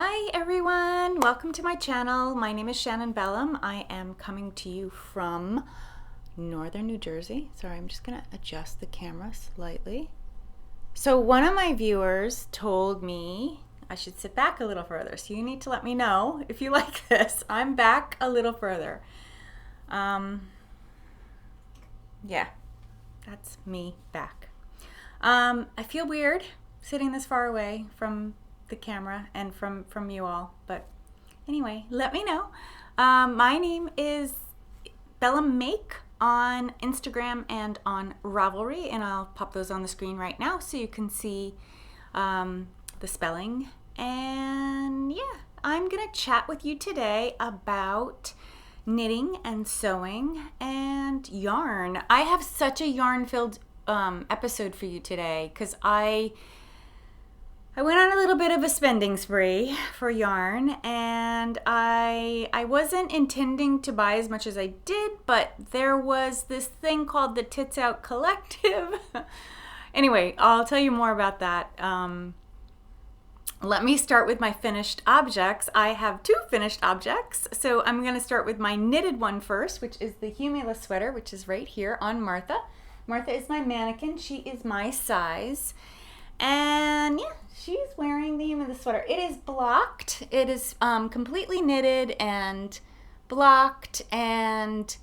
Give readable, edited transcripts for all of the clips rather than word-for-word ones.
Hi everyone, welcome to my channel. My name is Shannon Bellum. I am coming to you from northern New Jersey. Sorry, I'm just gonna adjust the camera slightly. So one of my viewers told me I should sit back a little further. So you need to let me know if you like this. I'm back a little further. Yeah, that's me back. I feel weird sitting this far away from the camera and from you all, but anyway, let me know. My name is Bellum Make on Instagram and on Ravelry, and I'll pop those on the screen right now so you can see the spelling. And yeah, I'm gonna chat with you today about knitting and sewing and yarn. I have such a yarn-filled episode for you today because I went on a little bit of a spending spree for yarn, and I wasn't intending to buy as much as I did, but there was this thing called the Tits Out Collective. Anyway, I'll tell you more about that. Let me start with my finished objects. I have two finished objects, so I'm going to start with my knitted one first, which is the Humula sweater, which is right here on Martha. Martha is my mannequin. She is my size. And yeah, she's wearing the Humula sweater. It is blocked. It is completely knitted and blocked, and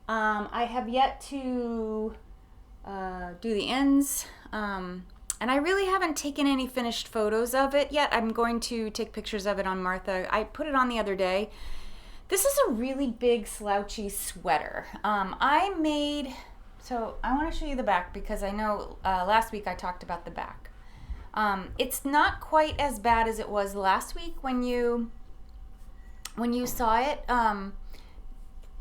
I have yet to do the ends. And I really haven't taken any finished photos of it yet. I'm going to take pictures of it on Martha. I put it on the other day. This is a really big slouchy sweater. So I want to show you the back because I know last week I talked about the back. It's not quite as bad as it was last week when you saw it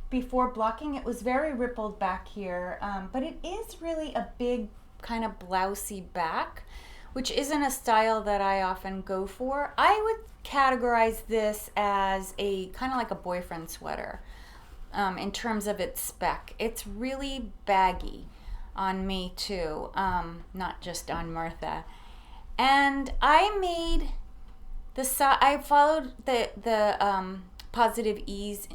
before blocking. It was very rippled back here, but it is really a big kind of blousey back, which isn't a style that I often go for. I would categorize this as a kind of like a boyfriend sweater in terms of its spec. It's really baggy on me too, not just on Martha. And I made I followed the Positive Ease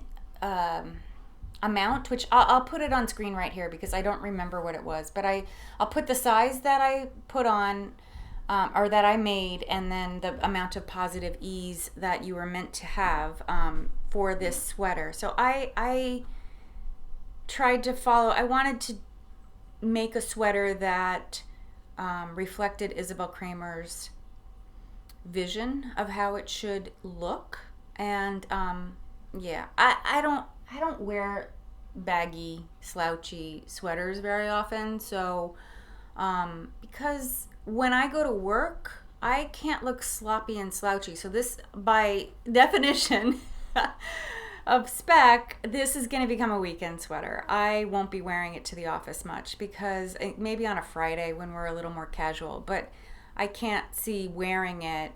amount, which I'll put it on screen right here because I don't remember what it was, but I'll put the size that I put on or that I made, and then the amount of Positive Ease that you were meant to have for this sweater. So I tried to follow. I wanted to make a sweater that reflected Isabel Kramer's vision of how it should look. And yeah, I don't wear baggy, slouchy sweaters very often. So because when I go to work, I can't look sloppy and slouchy. So this, by definition of spec, this is going to become a weekend sweater. I won't be wearing it to the office much because maybe on a Friday when we're a little more casual, but I can't see wearing it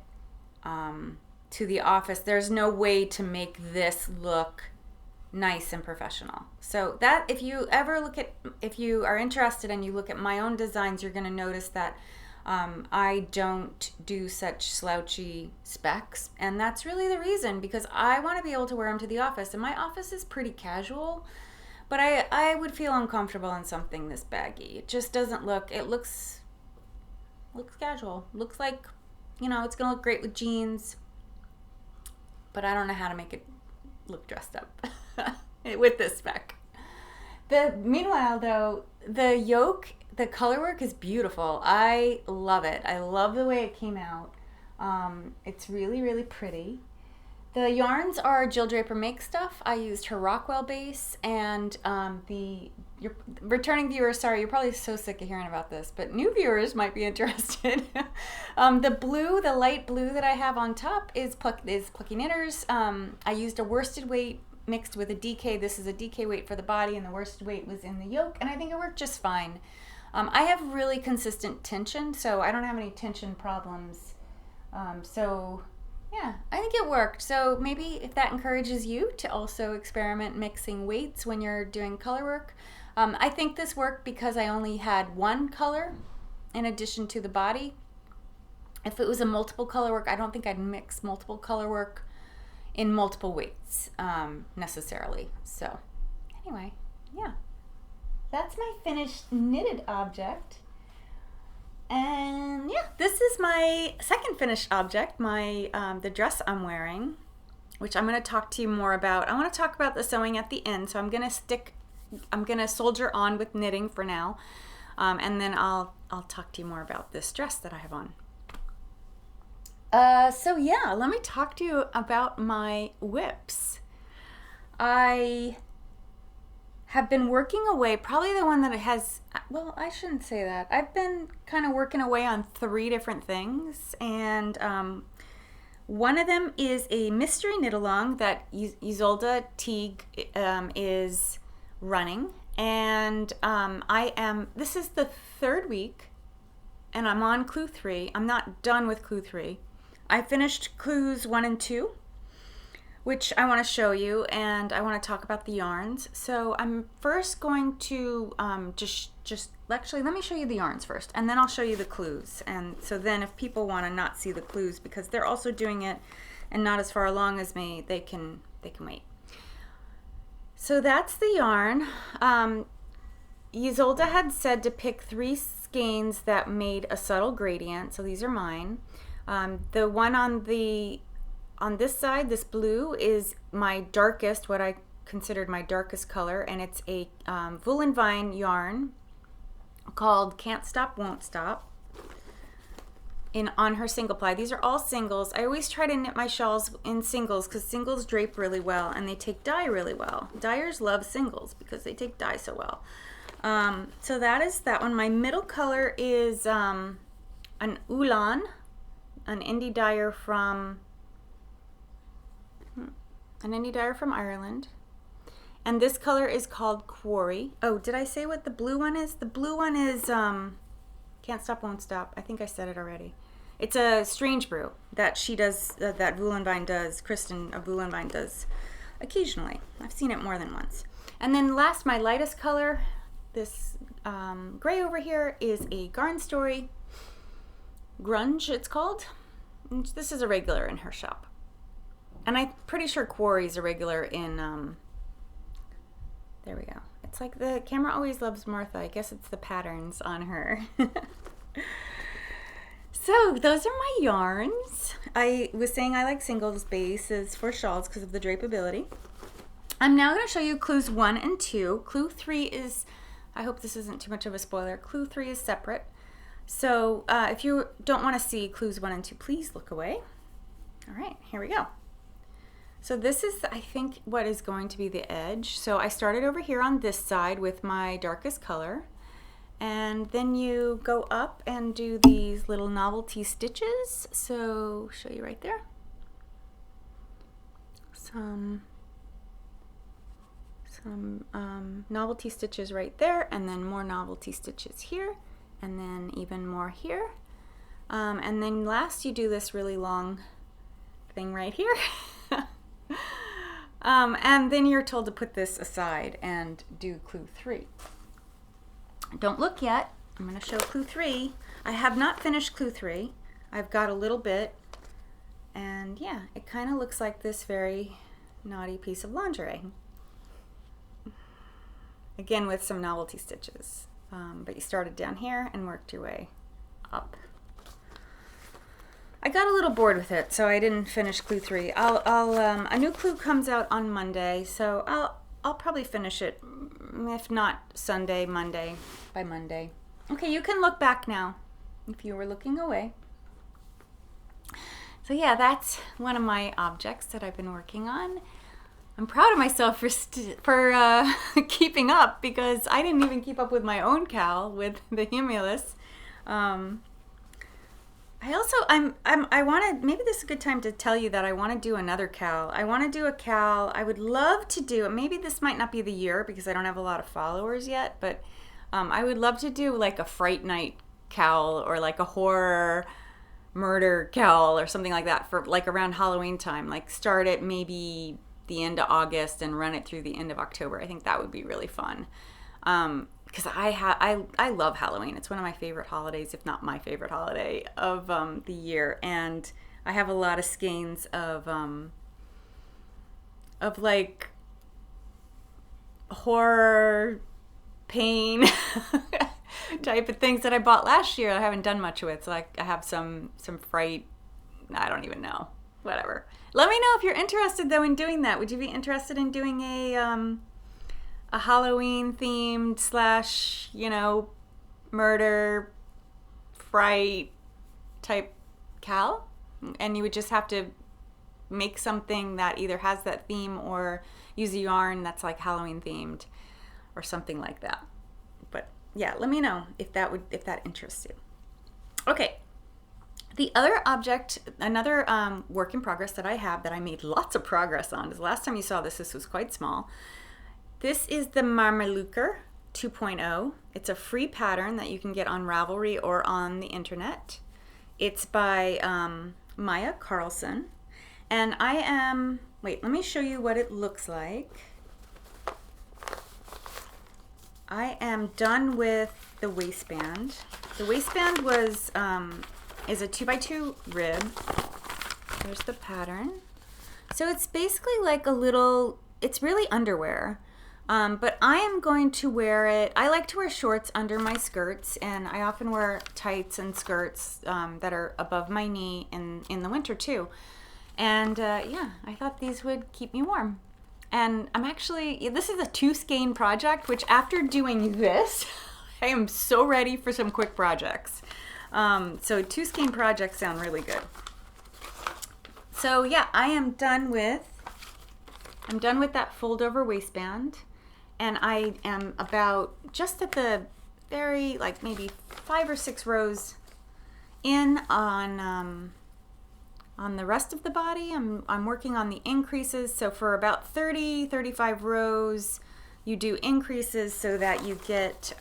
to the office. There's no way to make this look nice and professional. So that if you are interested and you look at my own designs, you're going to notice that I don't do such slouchy specs, and that's really the reason, because I want to be able to wear them to the office, and my office is pretty casual, but I would feel uncomfortable in something this baggy. It just doesn't look, it looks casual. Looks like, it's going to look great with jeans, but I don't know how to make it look dressed up with this spec. Meanwhile, though, the yoke, the color work is beautiful. I love it. I love the way it came out. It's really, really pretty. The yarns are Jill Draper Make Stuff. I used her Rockwell base, and your returning viewers, sorry, you're probably so sick of hearing about this, but new viewers might be interested. The light blue that I have on top is Plucky Knitters. I used a worsted weight mixed with a DK. This is a DK weight for the body, and the worsted weight was in the yoke, and I think it worked just fine. I have really consistent tension, so I don't have any tension problems. So yeah, I think it worked. So maybe if that encourages you to also experiment mixing weights when you're doing color work. I think this worked because I only had one color in addition to the body. If it was a multiple color work, I don't think I'd mix multiple color work in multiple weights necessarily. So anyway, yeah, that's my finished knitted object. And yeah, this is my second finished object, my the dress I'm wearing, which I'm going to talk to you more about. I want to talk about the sewing at the end, so I'm going to soldier on with knitting for now, and then I'll talk to you more about this dress that I have on. So yeah, let me talk to you about my whips. I have been working away, probably the one that has, well, I shouldn't say that. I've been kind of working away on 3 different things, and one of them is a mystery knit along that Isolde Teague is running, and this is the 3rd week, and I'm on clue 3. I'm not done with clue 3. I finished clues 1 and 2, which I want to show you, and I want to talk about the yarns. So I'm first going to actually, let me show you the yarns first, and then I'll show you the clues. And so then if people want to not see the clues because they're also doing it and not as far along as me, they can wait. So that's the yarn. Isolde had said to pick 3 skeins that made a subtle gradient, so these are mine. The one on this side, this blue, is my darkest, what I considered my darkest color, and it's a Wool and Vine yarn called Can't Stop, Won't Stop on her single ply. These are all singles. I always try to knit my shawls in singles because singles drape really well and they take dye really well. Dyers love singles because they take dye so well. So that is that one. My middle color is an Ulan, an indie dyer from Ireland. And this color is called Quarry. Oh, did I say what the blue one is? The blue one is Can't Stop, Won't Stop. I think I said it already. It's a strange brew that she does, that Wool and Vine does, Kristen of Wool and Vine does occasionally. I've seen it more than once. And then last, my lightest color, this gray over here, is a Garn Story Grunge, it's called. And this is a regular in her shop. And I'm pretty sure Quarry is a regular in, there we go. It's like the camera always loves Martha. I guess it's the patterns on her. So those are my yarns. I was saying I like singles bases for shawls because of the drapeability. I'm now going to show you clues 1 and 2. Clue 3 is, I hope this isn't too much of a spoiler, clue 3 is separate. So if you don't want to see clues 1 and 2, please look away. All right, here we go. So this is, I think, what is going to be the edge. So I started over here on this side with my darkest color. And then you go up and do these little novelty stitches. So show you right there. Some novelty stitches right there, and then more novelty stitches here, and then even more here. And then last you do this really long thing right here. And then you're told to put this aside and do clue 3. Don't look yet. I'm going to show clue 3. I have not finished clue 3. I've got a little bit. And yeah, it kind of looks like this very naughty piece of lingerie. Again, with some novelty stitches. But you started down here and worked your way up. I got a little bored with it, so I didn't finish clue 3. A new clue comes out on Monday, so I'll probably finish it, if not Sunday, Monday, by Monday. Okay, you can look back now, if you were looking away. So yeah, that's one of my objects that I've been working on. I'm proud of myself for keeping up, because I didn't even keep up with my own cowl with the Humulus. I want to, maybe this is a good time to tell you that I want to do another cowl. I want to do a cowl. I would love to do, maybe this might not be the year because I don't have a lot of followers yet, but I would love to do like a Fright Night cowl or like a horror murder cowl or something like that for like around Halloween time. Like start at maybe the end of August and run it through the end of October. I think that would be really fun. because I love Halloween. It's one of my favorite holidays, if not my favorite holiday of the year. And I have a lot of skeins of like horror, pain type of things that I bought last year I haven't done much with. So like I have some fright. I don't even know. Whatever. Let me know if you're interested though in doing that. Would you be interested in doing a Halloween themed / murder fright type cal? And you would just have to make something that either has that theme or use a yarn that's like Halloween themed or something like that. But yeah, let me know if that interests you. Okay. The other object, another work in progress that I have that I made lots of progress on, is the last time you saw this was quite small. This is the Mameluker 2.0. It's a free pattern that you can get on Ravelry or on the internet. It's by Maya Carlson. And let me show you what it looks like. I am done with the waistband. The waistband is a 2x2 rib. There's the pattern. So it's basically like it's really underwear. But I am going to wear it. I like to wear shorts under my skirts, and I often wear tights and skirts that are above my knee in the winter too. And I thought these would keep me warm. And this is a 2-skein project, which after doing this, I am so ready for some quick projects. So 2-skein projects sound really good. So yeah, I am done with that fold over waistband, and I am about just at the very maybe 5 or 6 rows in on the rest of the body. I'm working on the increases. So for about 35 rows, you do increases so that you get,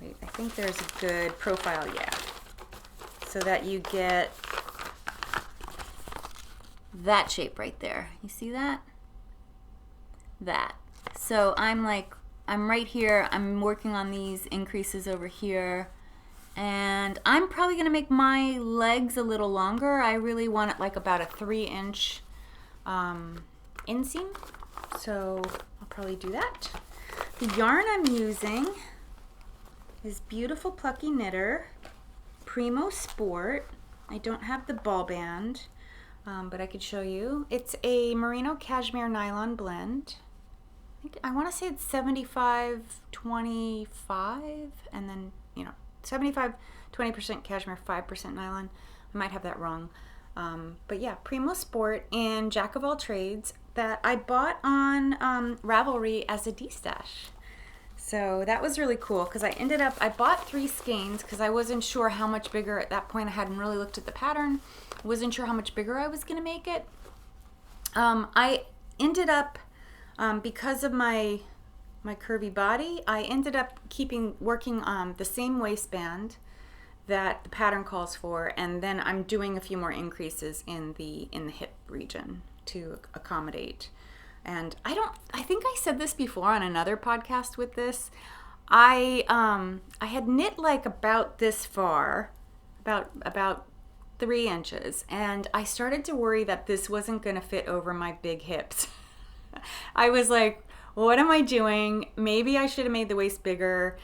wait, I think there's a good profile, yeah. So that you get that shape right there. You see that? That. So I'm right here. I'm working on these increases over here. And I'm probably going to make my legs a little longer. I really want it like about a 3-inch inseam. So I'll probably do that. The yarn I'm using is Beautiful Plucky Knitter Primo Sport. I don't have the ball band, but I could show you. It's a merino cashmere nylon blend. I want to say it's 75-25, and then 75, 20% cashmere, 5% nylon. I might have that wrong. But yeah, Primo Sport in Jack of All Trades that I bought on Ravelry as a D-stash. So that was really cool because I bought 3 skeins because I wasn't sure how much bigger at that point. I hadn't really looked at the pattern. Wasn't sure how much bigger I was going to make it. I ended up, because of my curvy body, I ended up working on the same waistband that the pattern calls for, and then I'm doing a few more increases in the hip region to accommodate. And I think I said this before on another podcast with this. I had knit about this far, about 3 inches, and I started to worry that this wasn't going to fit over my big hips. I was like, what am I doing? Maybe I should have made the waist bigger.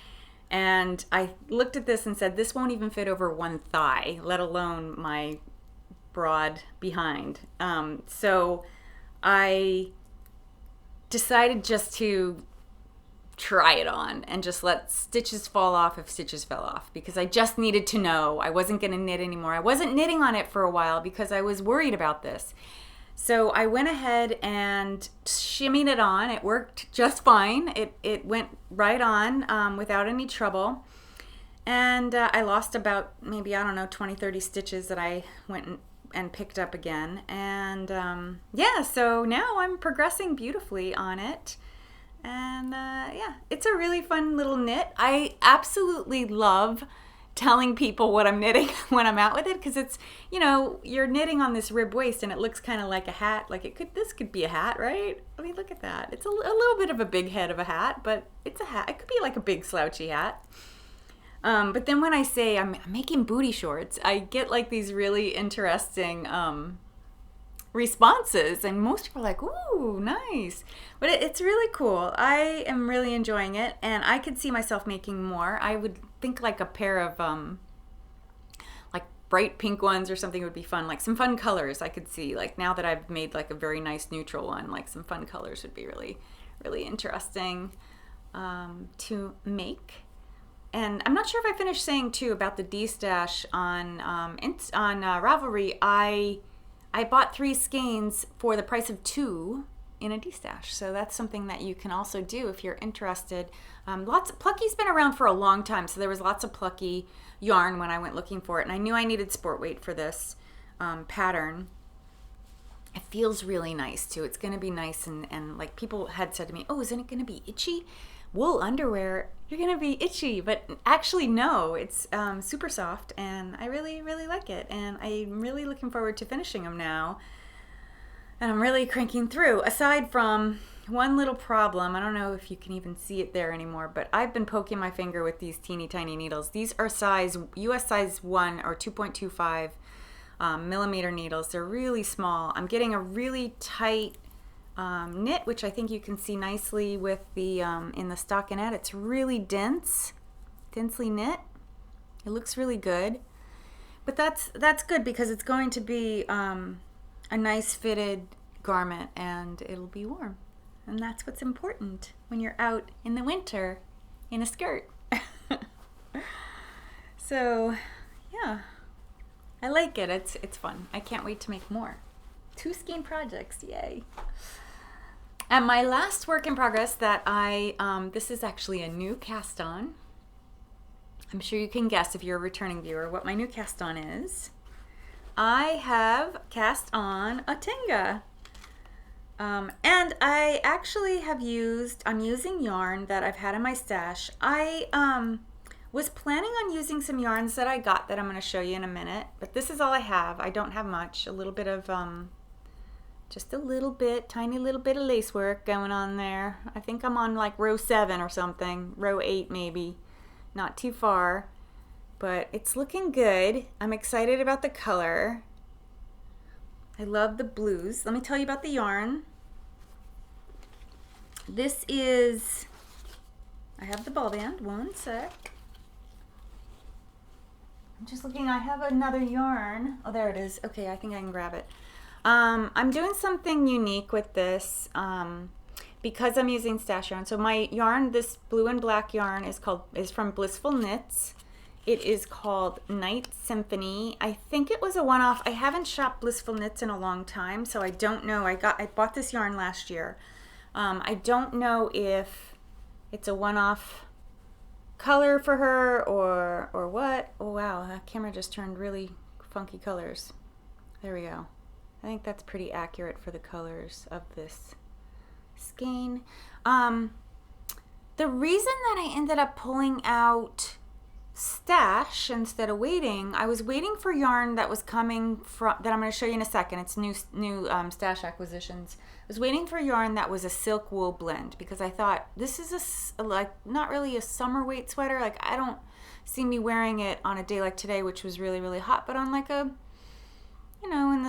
And I looked at this and said, this won't even fit over one thigh, let alone my broad behind. So I decided just to try it on and just let stitches fall off if stitches fell off, because I just needed to know I wasn't going to knit anymore. I wasn't knitting on it for a while because I was worried about this. So I went ahead and shimmied it on. It worked just fine. It went right on without any trouble. And I lost about maybe, 20, 30 stitches that I went and picked up again. And so now I'm progressing beautifully on it. And it's a really fun little knit. I absolutely love telling people what I'm knitting when I'm out with it, because it's, you're knitting on this rib waist and it looks kind of like a hat. Like this could be a hat, right? I mean, look at that. It's a little bit of a big head of a hat, but it's a hat. It could be like a big slouchy hat. But then when I say I'm making booty shorts, I get like these really interesting responses, and most people are like, ooh, nice. But it's really cool. I am really enjoying it, and I could see myself making more. I would think like a pair of like bright pink ones or something would be fun. Like some fun colors I could see. Like now that I've made like a very nice neutral one, like some fun colors would be really, really interesting to make. And I'm not sure if I finished saying too about the D-Stash on Ravelry. I bought 3 skeins for the price of 2 in a D-Stash. So that's something that you can also do if you're interested. Plucky's been around for a long time, so there was lots of Plucky yarn when I went looking for it, and I knew I needed sport weight for this pattern. It feels really nice too. It's going to be nice, and like people had said to me, oh, isn't it going to be itchy? Wool underwear, you're going to be itchy. But actually, no, it's super soft, and I really, really like it. And I'm really looking forward to finishing them now. And I'm really cranking through. Aside from one little problem, I don't know if you can even see it there anymore, but I've been poking my finger with these teeny tiny needles. These are US size 1 or 2.25 millimeter needles. They're really small. I'm getting a really tight knit, which I think you can see nicely with the in the stockinette. It's really densely knit. It looks really good, but that's good because it's going to be a nice fitted garment, and it'll be warm, and that's what's important when you're out in the winter in a skirt. So yeah, I like it. It's fun. I can't wait to make more. 2 skein projects, yay. And my last work in progress that this is actually a new cast on. I'm sure you can guess if you're a returning viewer what my new cast on is. I have cast on a Tenga. And I actually I'm using yarn that I've had in my stash. I was planning on using some yarns that I got that I'm going to show you in a minute, but this is all I have. I don't have much. A little bit of just a little bit, tiny little bit of lace work going on there. I think I'm on like row 7 or something, row 8 maybe, not too far, but it's looking good. I'm excited about the color. I love the blues. Let me tell you about the yarn. This is, I have the ball band, one sec. I'm just looking, I have another yarn. Oh, there it is. Okay, I think I can grab it. I'm doing something unique with this because I'm using stash yarn. So my yarn, this blue and black yarn is from Blissful Knits. It is called Night Symphony. I think it was a one-off. I haven't shopped Blissful Knits in a long time, so I don't know. I bought this yarn last year. I don't know if it's a one-off color for her or what. Oh wow, that camera just turned really funky colors. There we go. I think that's pretty accurate for the colors of this skein. The reason that I ended up pulling out stash instead of waiting, I was waiting for yarn that was coming from, that I'm going to show you in a second. It's new stash acquisitions. I was waiting for yarn that was a silk wool blend because I thought this is like not really a summer weight sweater. Like I don't see me wearing it on a day like today, which was really, really hot, but on like a,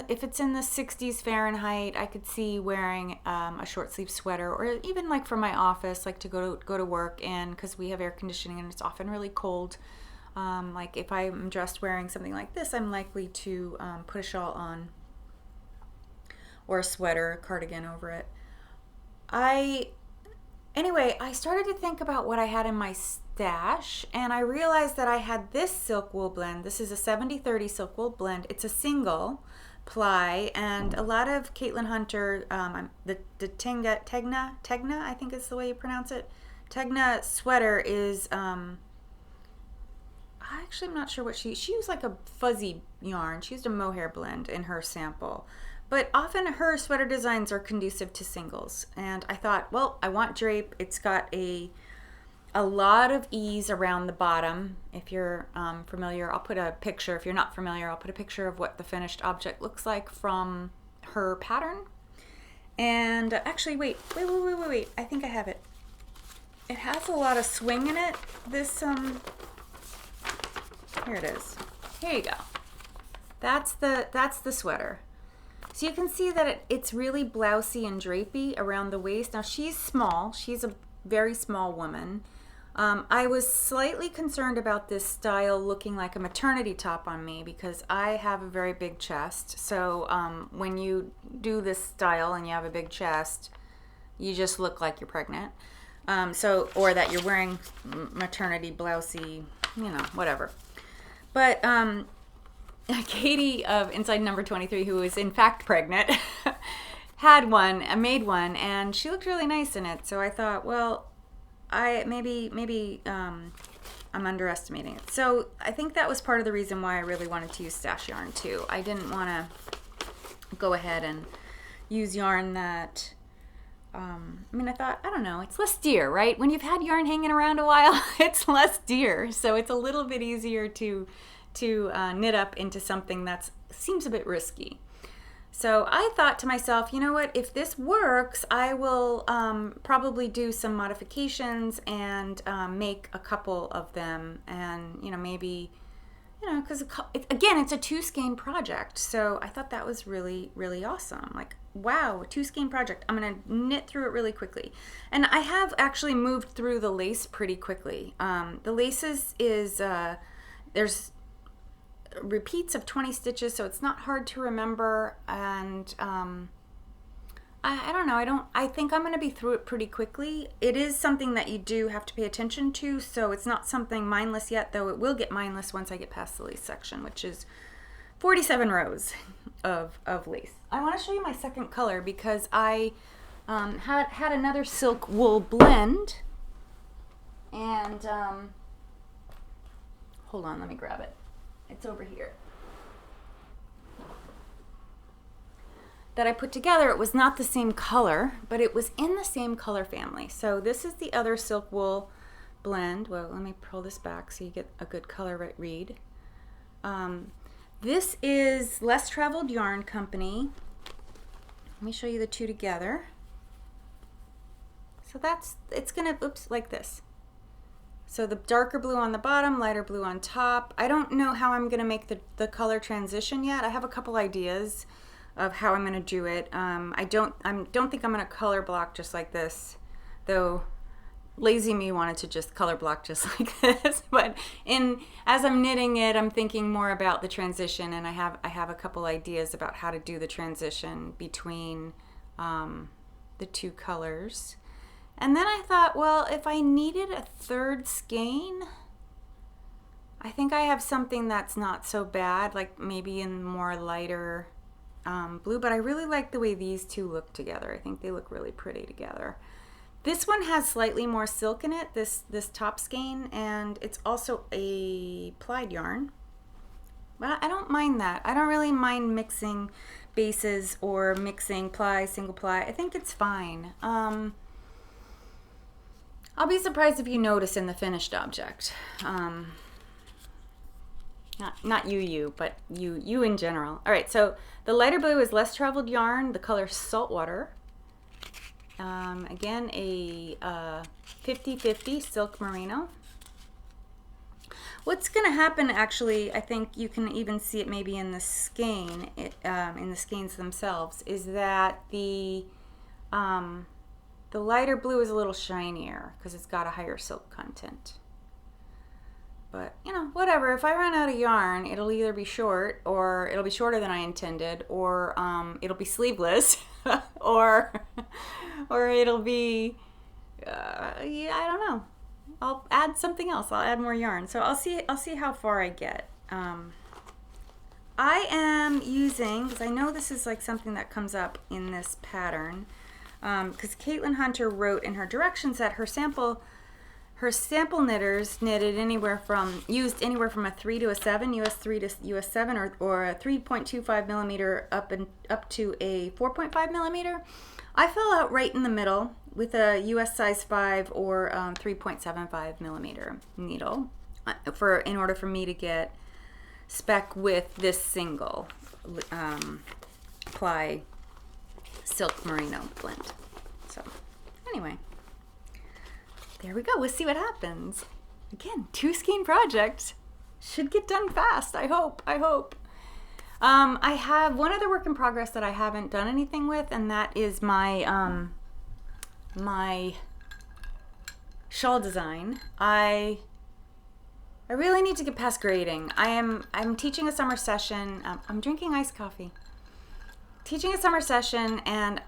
if it's in the 60s Fahrenheit, I could see wearing a short sleeve sweater, or even like for my office, like to go to work in, because we have air conditioning and it's often really cold. Like if I'm dressed wearing something like this, I'm likely to put a shawl on or a sweater, a cardigan over it. Anyway, I started to think about what I had in my stash, and I realized that I had this silk wool blend. This is a 70-30 silk wool blend. It's a single ply, and a lot of Caitlin Hunter, the Tegna, I think is the way you pronounce it. Tegna sweater is, actually I'm not sure what she used like a fuzzy yarn. She used a mohair blend in her sample. But often her sweater designs are conducive to singles. And I thought, well, I want drape. It's got a a lot of ease around the bottom. If you're familiar, I'll put a picture. If you're not familiar, I'll put a picture of what the finished object looks like from her pattern. And actually, wait. I think I have it. It has a lot of swing in it. This, here it is. Here you go. That's the sweater. So you can see that it's really blousy and drapey around the waist. Now she's small. She's a very small woman. I was slightly concerned about this style looking like a maternity top on me because I have a very big chest. So when you do this style and you have a big chest, you just look like you're pregnant. Or that you're wearing maternity blousey, whatever. But Katie of Inside Number 23, who is in fact pregnant, made one, and she looked really nice in it. So I thought, well, maybe I'm underestimating it. So I think that was part of the reason why I really wanted to use stash yarn too. I didn't want to go ahead and use yarn that, I thought, I don't know, it's less dear, right? When you've had yarn hanging around a while, it's less dear. So it's a little bit easier to knit up into something that seems a bit risky. So I thought to myself, you know what, if this works, I will probably do some modifications and make a couple of them, and maybe, because again, it's a 2 skein project. So I thought that was really, really awesome. Like, wow, a 2 skein project. I'm going to knit through it really quickly. And I have actually moved through the lace pretty quickly. The laces there's repeats of 20 stitches, so it's not hard to remember, and I don't know, I think I'm going to be through it pretty quickly. It is something that you do have to pay attention to, so it's not something mindless yet, though it will get mindless once I get past the lace section, which is 47 rows of lace. I want to show you my second color because I had another silk wool blend, and hold on, let me grab it. It's over here. That I put together. It was not the same color, but it was in the same color family. So this is the other silk wool blend. Well, let me pull this back so you get a good color read. This is Less Traveled Yarn Company. Let me show you the two together. So it's gonna, like this. So the darker blue on the bottom, lighter blue on top. I don't know how I'm going to make the color transition yet. I have a couple ideas of how I'm going to do it. I don't think I'm going to color block just like this, though lazy me wanted to just color block just like this. But as I'm knitting it, I'm thinking more about the transition, and I have a couple ideas about how to do the transition between the two colors. And then I thought, well, if I needed a third skein, I think I have something that's not so bad, like maybe in more lighter blue, but I really like the way these two look together. I think they look really pretty together. This one has slightly more silk in it, this top skein, and it's also a plied yarn. But I don't mind that. I don't really mind mixing bases or mixing ply, single ply. I think it's fine. I'll be surprised if you notice in the finished object. Not you, but you in general. All right, so the lighter blue is Less Traveled Yarn, the color Saltwater. Again, a 50-50 silk merino. What's going to happen, actually, I think you can even see it maybe in the skein, in the skeins themselves, is that the lighter blue is a little shinier because it's got a higher silk content. But, whatever. If I run out of yarn, it'll either be short, or it'll be shorter than I intended, or it'll be sleeveless, or it'll be, I don't know. I'll add something else. I'll add more yarn. So I'll see how far I get. I am using, because I know this is like something that comes up in this pattern, because Caitlin Hunter wrote in her directions that her sample Her sample knitters knitted used anywhere from a 3 to a 7, US 3 to US 7, or a 3.25 millimeter up to a 4.5 millimeter. I fell out right in the middle with a US size 5 or 3.75 millimeter needle in order for me to get spec with this single ply silk merino blend. So anyway, there we go. We'll see what happens. Again, 2 skein project. Should get done fast, I hope. I have one other work in progress that I haven't done anything with, and that is my my shawl design. I really need to get past grading. I'm teaching a summer session. I'm drinking iced coffee. Teaching a summer session, and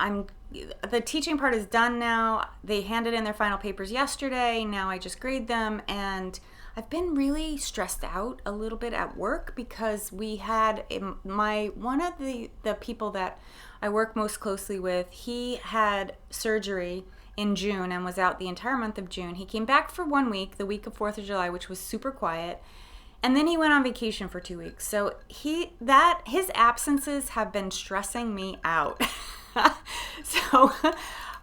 the teaching part is done now. They handed in their final papers yesterday. Now I just grade them, and I've been really stressed out a little bit at work because we had one of the people that I work most closely with. He had surgery in June and was out the entire month of June. He came back for 1 week, the week of 4th of July, which was super quiet. And then he went on vacation for 2 weeks. So his absences have been stressing me out. So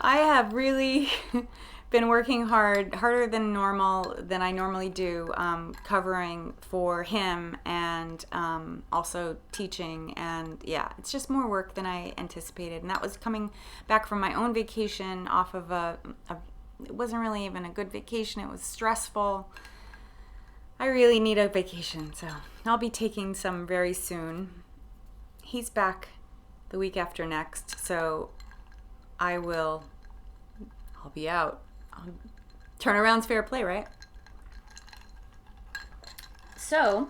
I have really been working harder than I normally do, covering for him and also teaching. And yeah, it's just more work than I anticipated. And that was coming back from my own vacation off of it wasn't really even a good vacation. It was stressful. I really need a vacation, so I'll be taking some very soon. He's back the week after next, so I'll be out. Turnaround's fair play, right? So,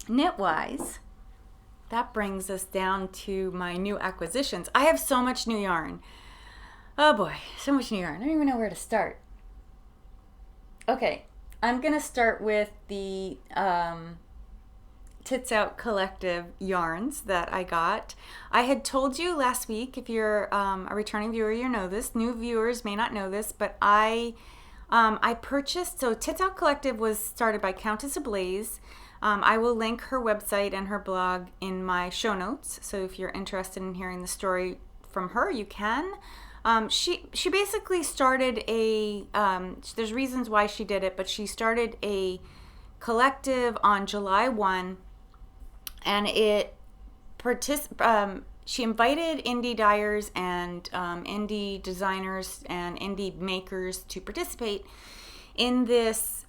knit-wise, that brings us down to my new acquisitions. I have so much new yarn. Oh boy, so much new yarn. I don't even know where to start. Okay. I'm going to start with the Tits Out Collective yarns that I got. I had told you last week, if you're a returning viewer, you know this. New viewers may not know this, but I purchased, so Tits Out Collective was started by Countess Ablaze. I will link her website and her blog in my show notes, so if you're interested in hearing the story from her, you can. She basically started there's reasons why she did it, but she started a collective on July 1, and she invited indie dyers and indie designers and indie makers to participate in this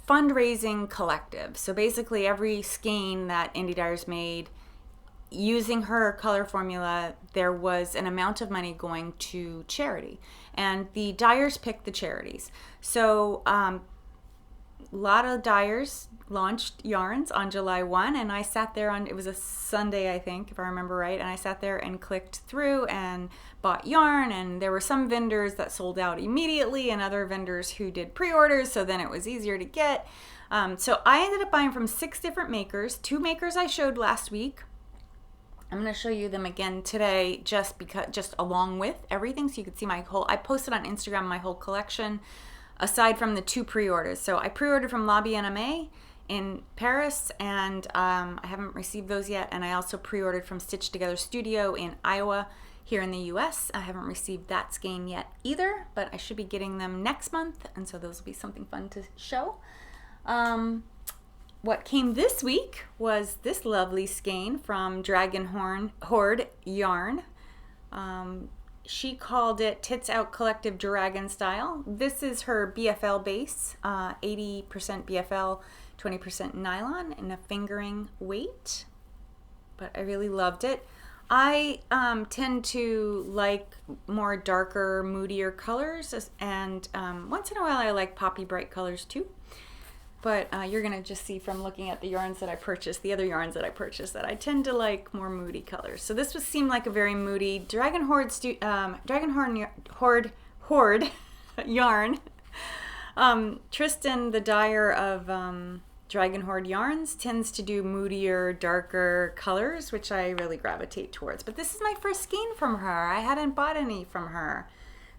fundraising collective. So basically every skein that indie dyers made, using her color formula, there was an amount of money going to charity, and the dyers picked the charities. So a lot of dyers launched yarns on July 1, and I sat there it was a Sunday, I think, if I remember right, and I sat there and clicked through and bought yarn, and there were some vendors that sold out immediately and other vendors who did pre-orders, so then it was easier to get. So I ended up buying from 6 different makers. 2 makers I showed last week. I'm going to show you them again today just along with everything, so you can see I posted on Instagram my whole collection aside from the 2 pre-orders. So I pre-ordered from Lobby NMA in Paris, and I haven't received those yet, and I also pre-ordered from Stitch Together Studio in Iowa here in the US. I haven't received that skein yet either, but I should be getting them next month, and so those will be something fun to show. What came this week was this lovely skein from Dragon Horde Yarn. She called it Tits Out Collective Dragon Style. This is her BFL base, 80% BFL, 20% nylon, and a fingering weight. But I really loved it. I tend to like more darker, moodier colors, and once in a while I like poppy bright colors too. But you're going to just see from looking at the yarns that I purchased, the other yarns that I purchased, that I tend to like more moody colors. So this seemed like a very moody Dragon Horde yarn. Tristan, the dyer of Dragon Horde yarns, tends to do moodier, darker colors, which I really gravitate towards. But this is my first skein from her. I hadn't bought any from her.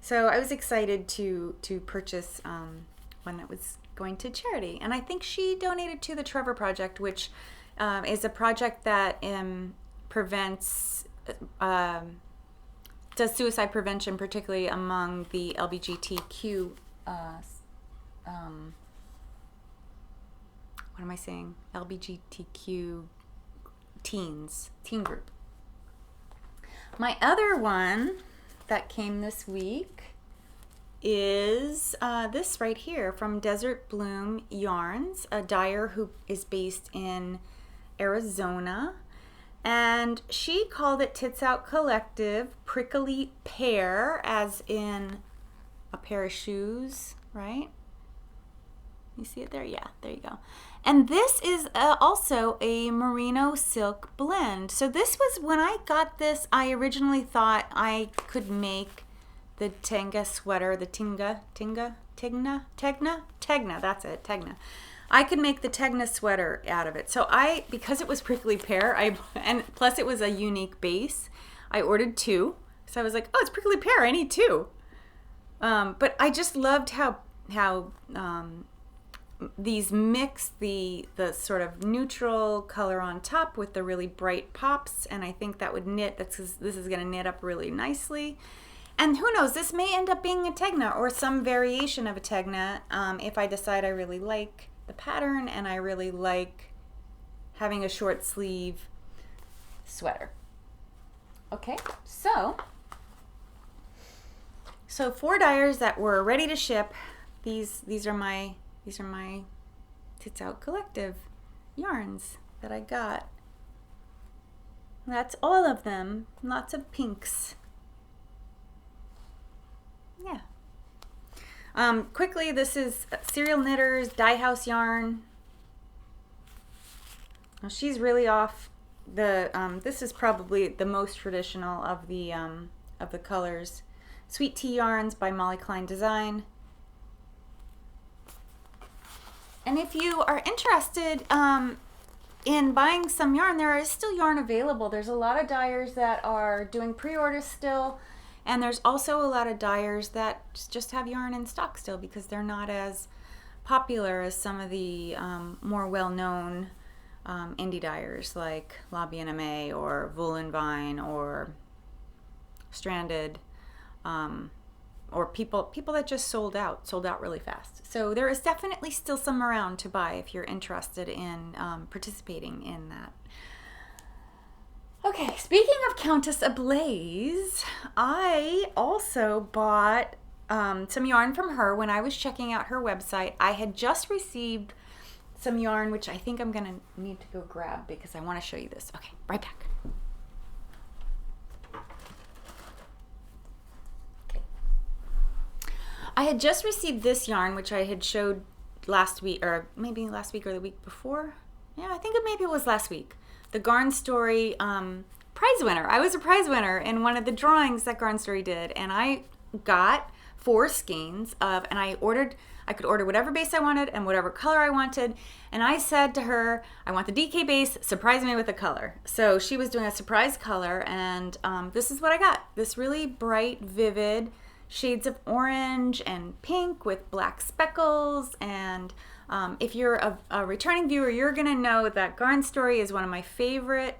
So I was excited to purchase one that was going to charity. And I think she donated to the Trevor Project, which is a project that prevents, does suicide prevention, particularly among the LGBTQ, what am I saying? LGBTQ teen group. My other one that came this week is this right here from Desert Bloom Yarns, a dyer who is based in Arizona. And she called it Tits Out Collective Prickly Pear, as in a pair of shoes, right? You see it there? Yeah, there you go. And this is also a merino silk blend. So this was, when I got this, I originally thought I could make the Tegna sweater, the Tegna, that's it, Tegna. I could make the Tegna sweater out of it. So because it was prickly pear, and plus it was a unique base, I ordered 2. So I was like, oh, it's prickly pear, I need 2. But I just loved how these mix the sort of neutral color on top with the really bright pops, and I think that would knit. This is going to knit up really nicely. And who knows, this may end up being a Tegna or some variation of a Tegna if I decide I really like the pattern and I really like having a short sleeve sweater. Okay, so 4 dyers that were ready to ship. These are my Tits Out Collective yarns that I got. That's all of them. Lots of pinks. Yeah. Quickly, this is Serial Knitters Dye House yarn. Now she's really off the. This is probably the most traditional of the colors. Sweet Tea Yarns by Molly Klein Design. And if you are interested in buying some yarn, there is still yarn available. There's a lot of dyers that are doing pre-orders still, and there's also a lot of dyers that just have yarn in stock still because they're not as popular as some of the more well-known indie dyers like La Bien-Aimée or Wool and Vine or Stranded. Or people that just sold out really fast. So there is definitely still some around to buy if you're interested in participating in that. Okay, speaking of Countess Ablaze, I also bought some yarn from her when I was checking out her website. I had just received some yarn, which I think I'm gonna need to go grab because I want to show you this. Okay, right back. I had just received this yarn, which I had showed last week, or maybe last week or the week before. Yeah, I think maybe it was last week. The Garn Story prize winner. I was a prize winner in one of the drawings that Garn Story did, and I got 4 skeins of, and I could order whatever base I wanted and whatever color I wanted, and I said to her, I want the DK base, surprise me with a color. So she was doing a surprise color, and this is what I got. This really bright, vivid shades of orange and pink with black speckles. And if you're a returning viewer, you're gonna know that Garn Story is one of my favorite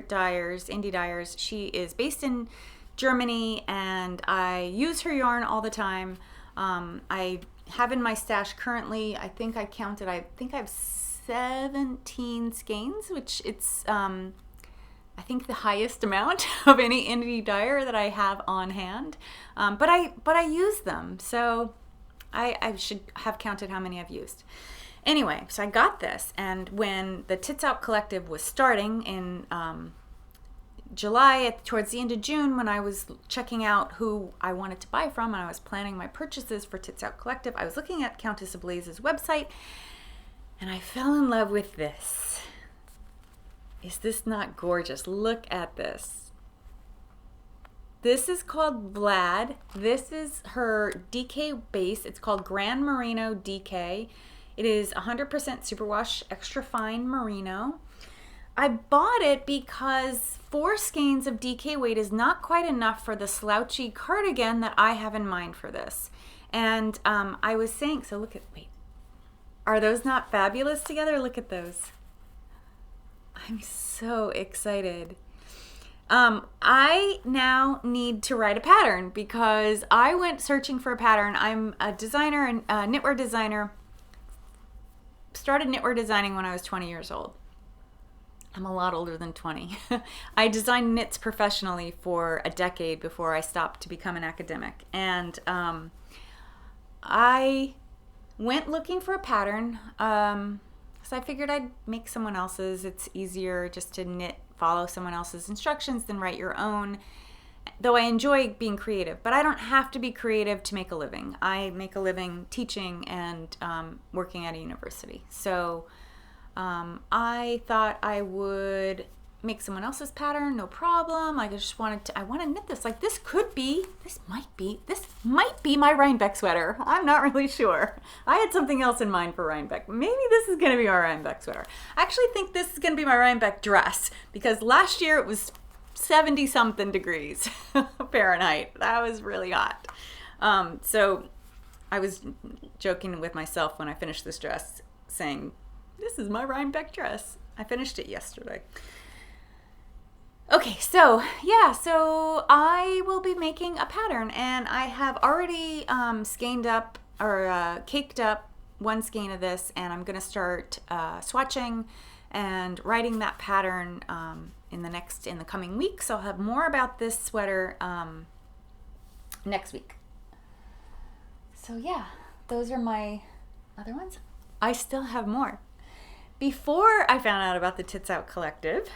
dyers, indie dyers. She is based in Germany, and I use her yarn all the time. I have in my stash currently, I think I have 17 skeins, which it's I think the highest amount of any indie dyer that I have on hand, but I use them, so I should have counted how many I've used. Anyway, so I got this, and when the Tits Out Collective was starting in July, towards the end of June, when I was checking out who I wanted to buy from and I was planning my purchases for Tits Out Collective, I was looking at Countess Ablaze's website, and I fell in love with this. Is this not gorgeous? Look at this. This is called Vlad. This is her DK base. It's called Grand Merino DK. It is 100% superwash extra fine merino. I bought it because 4 skeins of DK weight is not quite enough for the slouchy cardigan that I have in mind for this. And I was saying, so look at, wait, are those not fabulous together? Look at those. I'm so excited. I now need to write a pattern because I went searching for a pattern. I'm a designer and knitwear designer. Started knitwear designing when I was 20 years old. I'm a lot older than 20. I designed knits professionally for a decade before I stopped to become an academic. And I went looking for a pattern. So I figured I'd make someone else's. It's easier just to knit, follow someone else's instructions than write your own. Though I enjoy being creative, but I don't have to be creative to make a living. I make a living teaching and working at a university. So I thought I would make someone else's pattern, no problem. I just wanted to, I want to knit this. Like this might be my Rhinebeck sweater. I'm not really sure. I had something else in mind for Rhinebeck. Maybe this is going to be my Rhinebeck sweater. I actually think this is going to be my Rhinebeck dress because last year it was 70 something degrees Fahrenheit. That was really hot. So I was joking with myself when I finished this dress saying, this is my Rhinebeck dress. I finished it yesterday. Okay, so yeah, so I will be making a pattern and I have already skeined up or caked up 1 skein of this and I'm going to start swatching and writing that pattern in the coming weeks. I'll have more about this sweater next week. So yeah, those are my other ones. I still have more. Before I found out about the Tits Out Collective,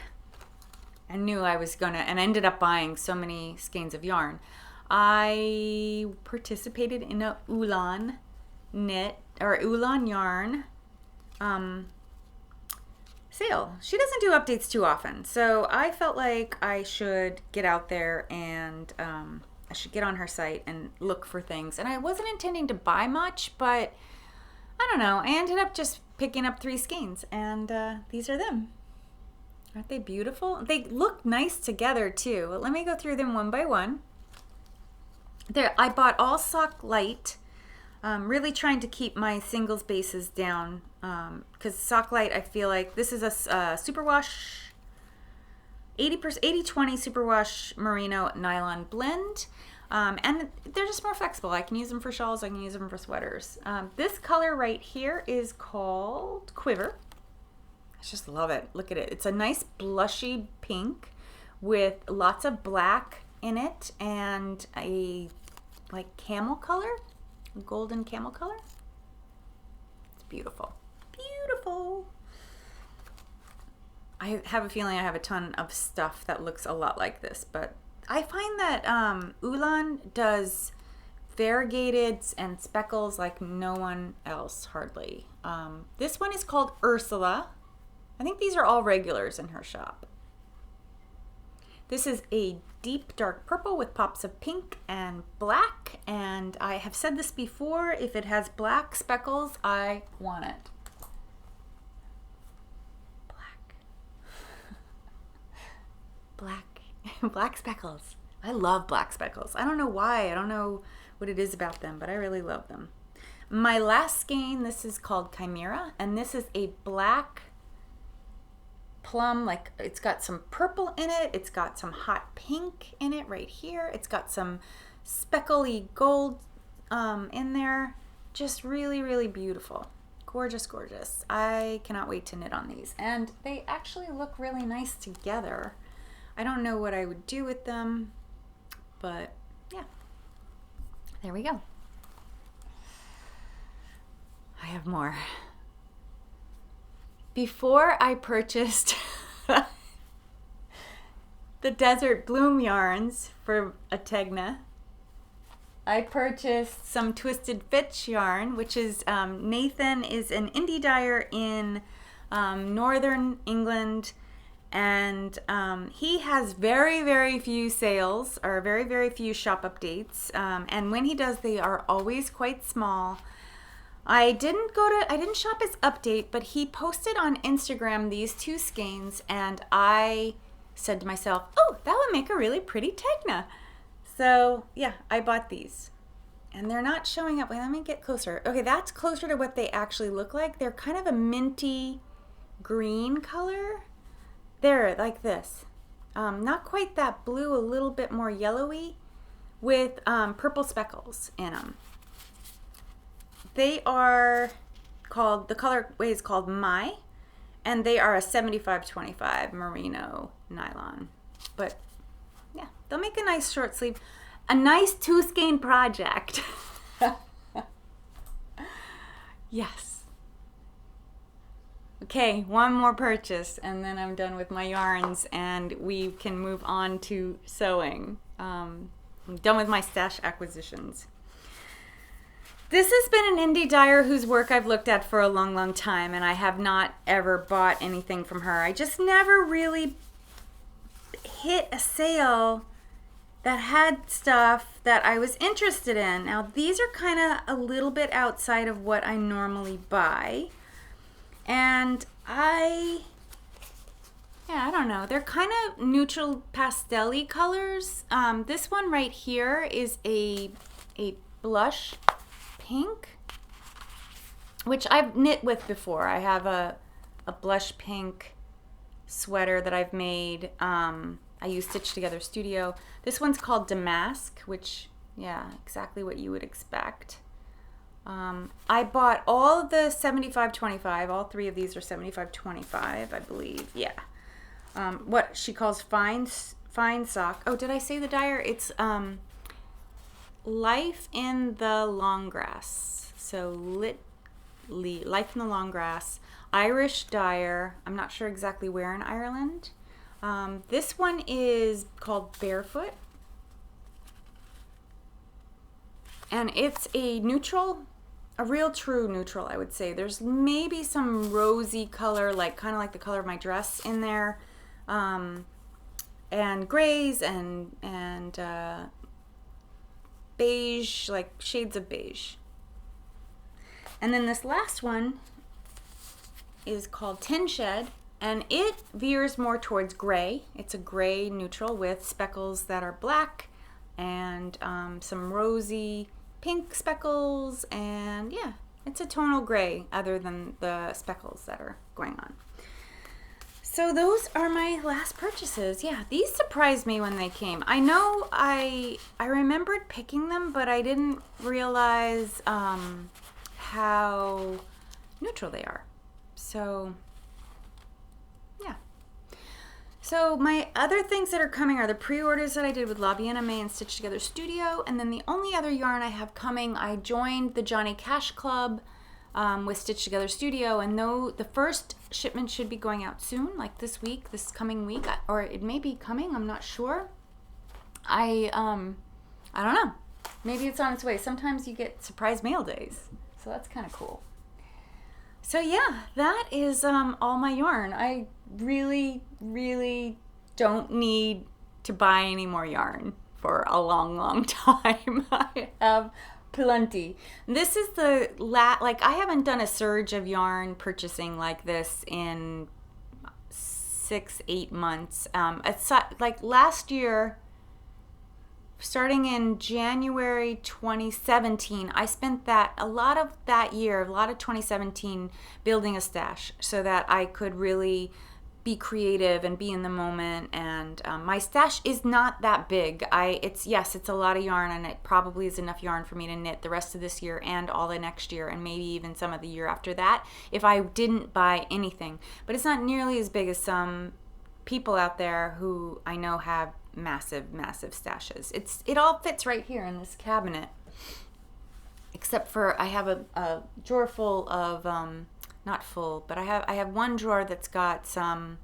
I knew I was gonna, and I ended up buying so many skeins of yarn. I participated in a Ulan knit or Ulan yarn sale. She doesn't do updates too often, so I felt like I should get out there and I should get on her site and look for things. And I wasn't intending to buy much, but I don't know. I ended up just picking up 3 skeins, and these are them. Aren't they beautiful? They look nice together too. Let me go through them one by one. There, I bought all sock light. Really trying to keep my singles bases down because sock light, I feel like this is a superwash 80/20 superwash merino nylon blend. And they're just more flexible. I can use them for shawls. I can use them for sweaters. This color right here is called Quiver. I just love it. Look at it. It's a nice blushy pink with lots of black in it and a like camel color, golden camel color. It's beautiful. Beautiful. I have a feeling I have a ton of stuff that looks a lot like this, but I find that Ulan does variegated and speckles like no one else hardly. This one is called Ursula. I think these are all regulars in her shop. This is a deep dark purple with pops of pink and black, and I have said this before, if it has black speckles, I want it. Black speckles. I love black speckles. I don't know why. I don't know what it is about them, but I really love them. My last skein, this is called Chimera, and this is a black plum, like it's got some purple in it. It's got some hot pink in it right here. It's got some speckly gold in there. Just really, really beautiful. Gorgeous, gorgeous. I cannot wait to knit on these. And they actually look really nice together. I don't know what I would do with them, but yeah, there we go. I have more. Before I purchased the Desert Bloom yarns for Ategna, I purchased some Twisted Fitch yarn, which is Nathan is an indie dyer in northern England, and he has very, very few sales or very, very few shop updates, and when he does, they are always quite small. I didn't shop his update, but he posted on Instagram these two skeins, and I said to myself, oh, that would make a really pretty Tegna. So yeah, I bought these. And they're not showing up. Wait, let me get closer. Okay, that's closer to what they actually look like. They're kind of a minty green color. They're like this. Not quite that blue, a little bit more yellowy with purple speckles in them. They are called, the colorway is called My, and they are a 75-25 merino nylon. But yeah, they'll make a nice short sleeve. A nice two skein project. Yes. Okay, one more purchase and then I'm done with my yarns and we can move on to sewing. I'm done with my stash acquisitions. This has been an indie dyer whose work I've looked at for a long, long time, and I have not ever bought anything from her. I just never really hit a sale that had stuff that I was interested in. Now, these are kind of a little bit outside of what I normally buy. And I don't know. They're kind of neutral pastel-y colors. This one right here is a blush pink, which I've knit with before. I have a blush pink sweater that I've made. I use Stitch Together Studio. This one's called Damask, which, yeah, exactly what you would expect. I bought all of the 75-25. All three of these are 75-25, I believe. Yeah. What she calls fine sock. Oh, did I say the dyer? It's Life in the Long Grass. So Life in the Long Grass. Irish dyer. I'm not sure exactly where in Ireland. This one is called Barefoot, and it's a neutral, a real true neutral, I would say. There's maybe some rosy color, like kind of like the color of my dress in there, and grays and beige, like shades of beige. And then this last one is called Tin Shed. And it veers more towards gray. It's a gray neutral with speckles that are black and some rosy pink speckles. And yeah, it's a tonal gray other than the speckles that are going on. So those are my last purchases. Yeah, these surprised me when they came. I know I remembered picking them, but I didn't realize how neutral they are. So yeah. So my other things that are coming are the pre-orders that I did with La Vienna May and Stitch Together Studio, and then the only other yarn I have coming, I joined the Johnny Cash Club with Stitch Together Studio, and though the first shipment should be going out soon, like this week, this coming week, or it may be coming, I'm not sure. I don't know. Maybe it's on its way. Sometimes you get surprise mail days, so that's kind of cool. So yeah, that is all my yarn. I really, really don't need to buy any more yarn for a long, long time. I have plenty. This is the like I haven't done a surge of yarn purchasing like this in 6-8 months. It's like last year, starting in January 2017, I spent a lot of 2017 building a stash so that I could really be creative and be in the moment. And my stash is not that big. It's a lot of yarn, and it probably is enough yarn for me to knit the rest of this year and all the next year, and maybe even some of the year after that if I didn't buy anything. But it's not nearly as big as some people out there who I know have massive stashes. It all fits right here in this cabinet, except for I have a drawer full of not full, but I have one drawer that's got some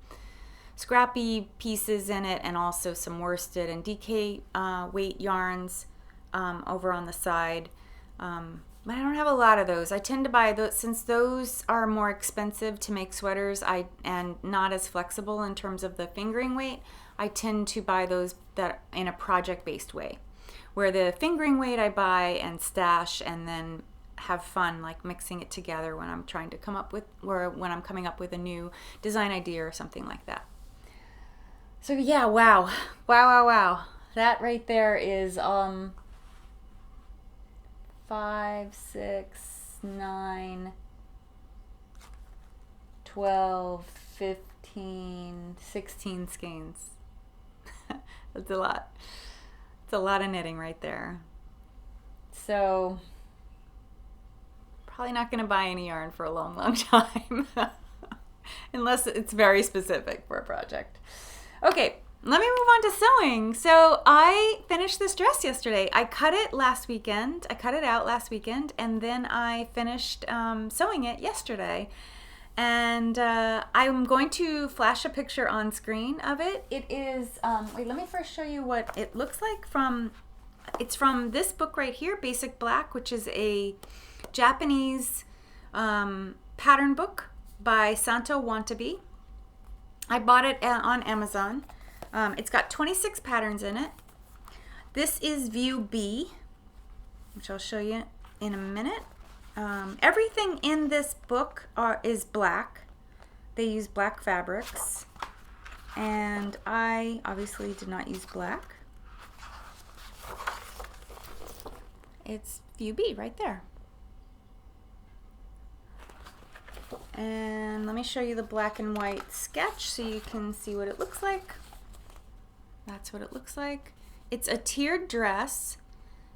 scrappy pieces in it, and also some worsted and DK weight yarns over on the side. But I don't have a lot of those. I tend to buy those since those are more expensive to make sweaters. And not as flexible in terms of the fingering weight. I tend to buy those that in a project-based way, where the fingering weight I buy and stash, and then have fun like mixing it together when I'm trying to come up with, or when I'm coming up with a new design idea or something like that. So yeah, wow. That right there is 5, 6, 9, 12, 15, 16 skeins. That's a lot. It's a lot of knitting right there. So probably not going to buy any yarn for a long time. Unless it's very specific for a project. Okay, let me move on to sewing. So I finished this dress yesterday. I cut it last weekend. I cut it out last weekend, and then I finished sewing it yesterday. And I'm going to flash a picture on screen of it. It is, wait, let me first show you what it looks like it's from this book right here, Basic Black, which is a Japanese pattern book by Santo Wantabe. I bought it on Amazon. It's got 26 patterns in it. This is View B, which I'll show you in a minute. Everything in this book is black. They use black fabrics, and I obviously did not use black. It's View B right there. And let me show you the black and white sketch so you can see what it looks like. That's what it looks like. It's a tiered dress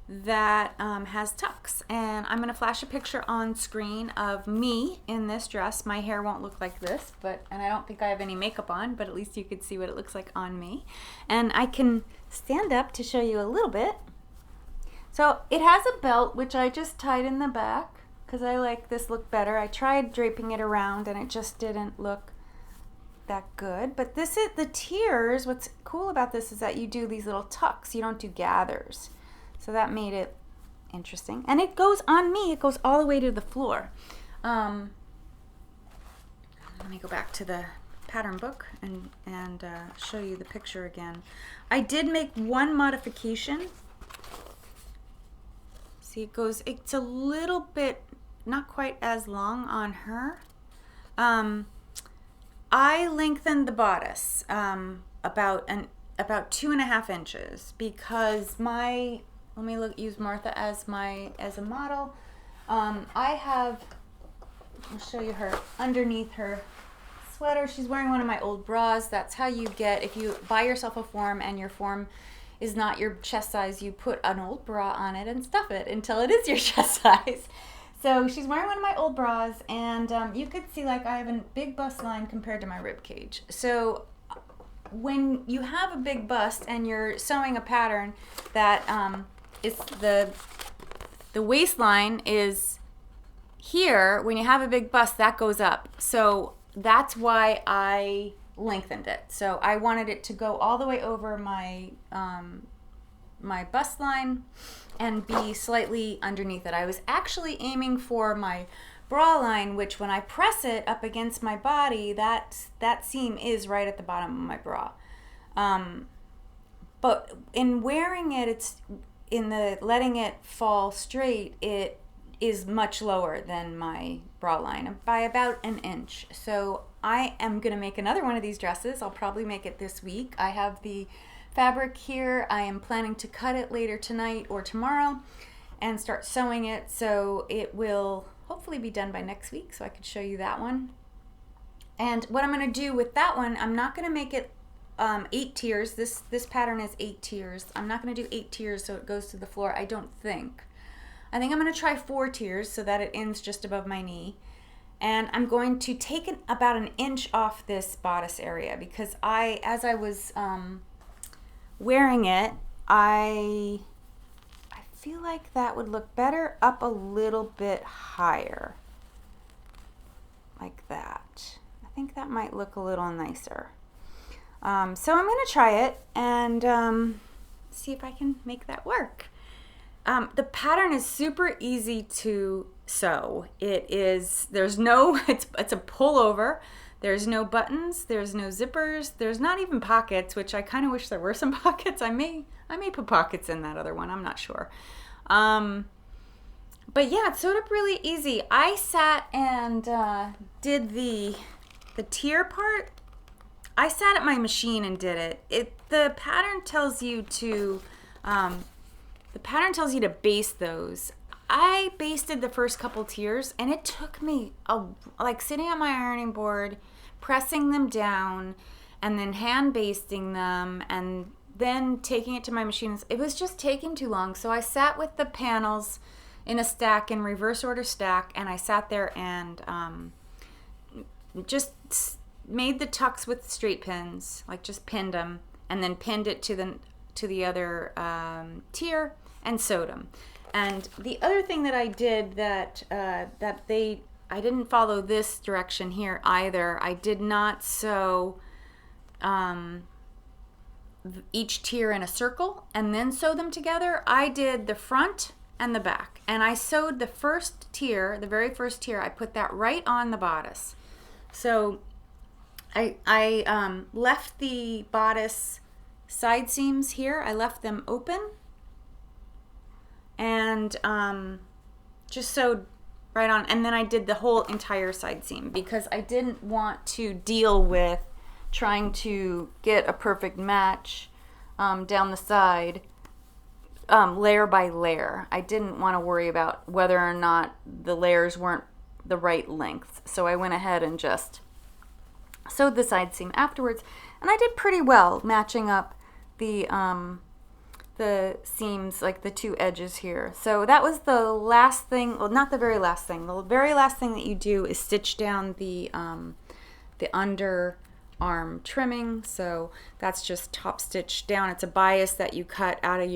that has tucks, and I'm gonna flash a picture on screen of me in this dress. My hair won't look like this, and I don't think I have any makeup on, but at least you could see what it looks like on me. And I can stand up to show you a little bit. So it has a belt, which I just tied in the back because I like this look better. I tried draping it around and it just didn't look that good. But this is the tiers. What's cool about this is that you do these little tucks. You don't do gathers. So that made it interesting. And it goes on me. It goes all the way to the floor. Let me go back to the pattern book and show you the picture again. I did make one modification. See, it's a little bit, not quite as long on her. I lengthened the bodice about 2.5 inches because let me use Martha as a model. I'll show you her underneath her sweater. She's wearing one of my old bras. That's how you get, if you buy yourself a form and your form is not your chest size, you put an old bra on it and stuff it until it is your chest size. So she's wearing one of my old bras, and you could see like I have a big bust line compared to my rib cage. So when you have a big bust and you're sewing a pattern that is the waistline is here, when you have a big bust, that goes up. So that's why I lengthened it. So I wanted it to go all the way over my my bust line and be slightly underneath it. I was actually aiming for my bra line, which when I press it up against my body, that seam is right at the bottom of my bra. But in wearing it, letting it fall straight, it is much lower than my bra line by about an inch. So I am going to make another one of these dresses. I'll probably make it this week. I have the fabric here. I am planning to cut it later tonight or tomorrow and start sewing it. So it will hopefully be done by next week so I could show you that one. And what I'm going to do with that one, I'm not going to make it 8 tiers. This pattern is 8 tiers. I'm not going to do 8 tiers so it goes to the floor, I don't think. I think I'm going to try 4 tiers so that it ends just above my knee. And I'm going to take about an inch off this bodice area because as I was wearing it, I feel like that would look better up a little bit higher. Like that. I think that might look a little nicer. So I'm going to try it and see if I can make that work. The pattern is super easy to sew. It's a pullover. There's no buttons, there's no zippers, there's not even pockets, which I kind of wish there were some pockets. I may put pockets in that other one, I'm not sure. But yeah, it sewed up really easy. I sat and did the tier part. I sat at my machine and did it. The pattern tells you to baste those. I basted the first couple tiers, and it took me like sitting on my ironing board, pressing them down, and then hand basting them, and then taking it to my machines. It was just taking too long, so I sat with the panels in a stack, in reverse order stack, and I sat there and just made the tucks with straight pins, like just pinned them, and then pinned it to the other tier and sewed them. And the other thing that I did that I didn't follow this direction here either. I did not sew each tier in a circle and then sew them together. I did the front and the back, and I sewed the first tier, the very first tier. I put that right on the bodice. So I left the bodice side seams here. I left them open and just sewed right on. And then I did the whole entire side seam because I didn't want to deal with trying to get a perfect match down the side, layer by layer. I didn't want to worry about whether or not the layers weren't the right length. So I went ahead and just sewed the side seam afterwards, and I did pretty well matching up the seams, like the two edges here. So that was the last thing, well, not the very last thing. The very last thing that you do is stitch down the underarm trimming. So that's just top stitch down. It's a bias that you cut out of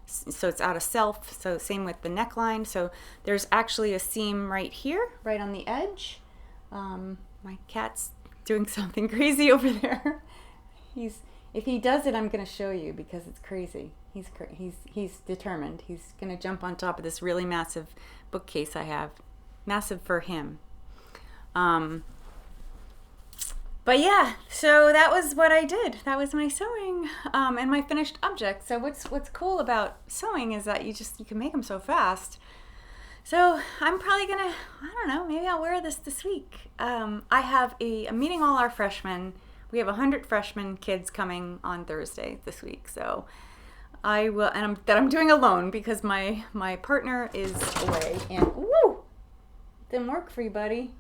so it's out of self. So same with the neckline. So there's actually a seam right here, right on the edge. My cat's doing something crazy over there. If he does it, I'm going to show you because it's crazy. He's determined. He's going to jump on top of this really massive bookcase I have. Massive for him. But yeah, so that was what I did. That was my sewing and my finished object. So what's cool about sewing is that you can make them so fast. So I'm probably gonna, I don't know, maybe I'll wear this week. I have I'm meeting all our freshmen. We have 100 freshman kids coming on Thursday this week. So I will, and I'm doing alone because my partner is away. And woo, didn't work for you, buddy.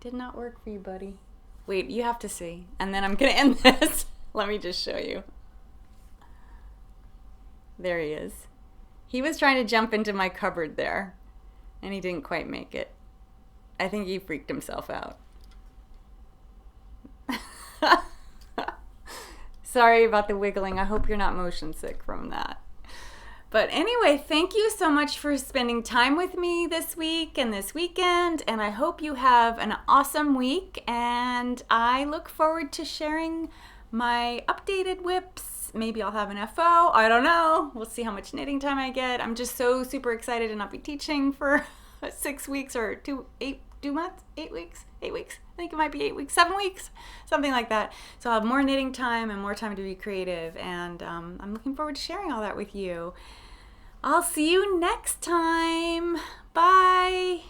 Did not work for you, buddy. Wait, you have to see. And then I'm gonna end this. Let me just show you. There he is. He was trying to jump into my cupboard there, and he didn't quite make it. I think he freaked himself out. Sorry about the wiggling. I hope you're not motion sick from that. But anyway, thank you so much for spending time with me this week and this weekend, and I hope you have an awesome week, and I look forward to sharing my updated whips. Maybe I'll have an FO. I don't know. We'll see how much knitting time I get. I'm just so super excited to not be teaching for 6 weeks or 8 weeks. I think it might be 8 weeks, 7 weeks, something like that. So I'll have more knitting time and more time to be creative. And I'm looking forward to sharing all that with you. I'll see you next time. Bye.